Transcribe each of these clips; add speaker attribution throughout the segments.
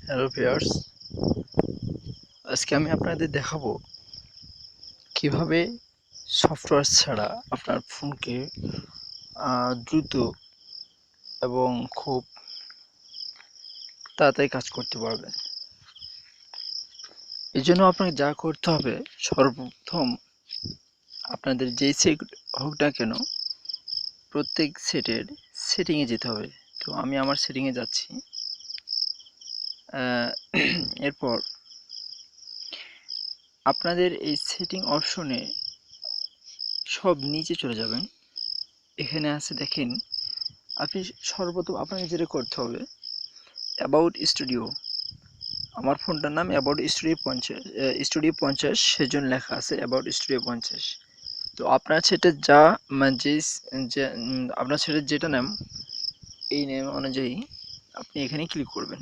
Speaker 1: Hello viewers, আজকে আমি আপনাদের দেখাবো কিভাবে সফটওয়্যার ছাড়া আপনার ফোনকে দ্রুত এবং খুব তাড়াতাড়ি কাজ করতে পারবেন। এই জন্য আপনাকে যা করতে হবে, সর্বপ্রথম আপনাদের যেই সেট হোক না কেন প্রত্যেক সেটের সেটিংয়ে যেতে হবে। তো আমি আমার সেটিংয়ে যাচ্ছি। এরপর আপনাদের এই সেটিং অপশনে সব নিচে চলে যাবেন। এখানে আছে দেখেন, আপনি সর্বপ্রথম আপনাকে যেটা করতে হবে, অ্যাবাউট স্টুডিও। আমার ফোনটার নাম অ্যাবাউট স্টুডিও 50 সেজন্য লেখা আছে অ্যাবাউট স্টুডিও 50। তো আপনার সেটা যা যে আপনার সেটা যেটা নাম, এই নেম অনুযায়ী আপনি এখানে ক্লিক করবেন।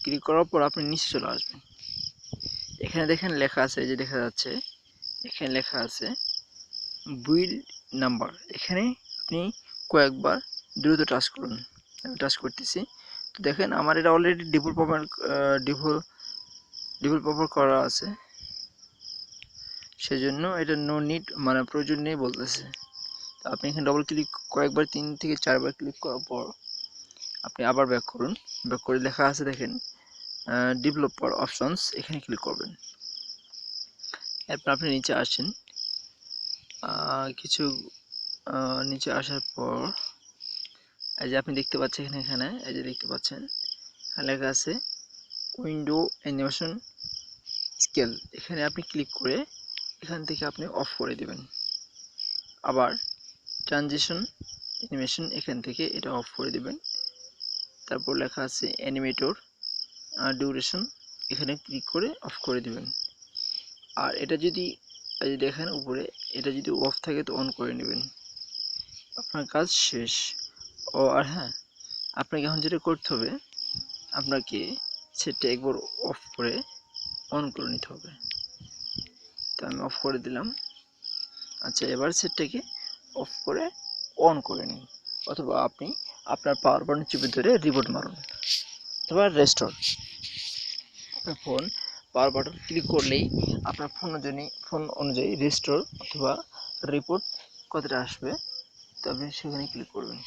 Speaker 1: ক্লিক করার পর আপনি নিচে চলে আসবেন। এখানে দেখেন লেখা আছে, এই যে দেখা যাচ্ছে এখানে লেখা আছে বিল্ড নাম্বার। এখানে আপনি কয়েকবার দ্রুত টাচ করুন। আমি টাচ করতেছি। তো দেখেন আমার এটা অলরেডি ডেভেলপার করা আছে, সেজন্য এটা নো নিড মানে প্রয়োজন নেই বলতেছে। তো আপনি এখানে ডবল ক্লিক কয়েকবার 3 থেকে 4 বার ক্লিক করার পর আপনি আবার ব্যাক করুন। ব্যাক করে লেখা আছে দেখেন ডেভেলপার অপশনস, এখানে ক্লিক করবেন। এরপর আপনি নিচে আসেন। কিছু নিচে আসার পর এই যে আপনি দেখতে পাচ্ছেন এখানে এই যে দেখতে পাচ্ছেন লেখা আছে উইন্ডো অ্যানিমেশন স্কেল। এখানে আপনি ক্লিক করে এখান থেকে আপনি অফ করে দিবেন। আবার ট্রানজিশন অ্যানিমেশন, এখান থেকে এটা অফ করে দিবেন। তারপর লেখা আছে অ্যানিমেটর ডিউরেশন, এখানে ক্লিক করে অফ করে দিবেন। আর এটা যদি এই যে দেখেন উপরে, এটা যদি অফ থাকে তো অন করে নেবেন, আপনার কাজ শেষ। আর হ্যাঁ, আপনাকে এখন যেটা করতে হবে, আপনাকে সেটটা একবার অফ করে অন করে নিতে হবে। তো আমি অফ করে দিলাম। আচ্ছা, এবার সেটটাকে অফ করে অন করে নিন, অথবা আপনি আপনার পাওয়ার বাটন চেপে ধরে রিবোট মারুন অথবা রেস্টোর। আপনার ফোন পাওয়ার বাটন ক্লিক করলেই আপনার ফোন অনুযায়ী রেস্টোর অথবা রিপোর্ট কথাটা আসবে। তো আপনি সেখানে ক্লিক করবেন।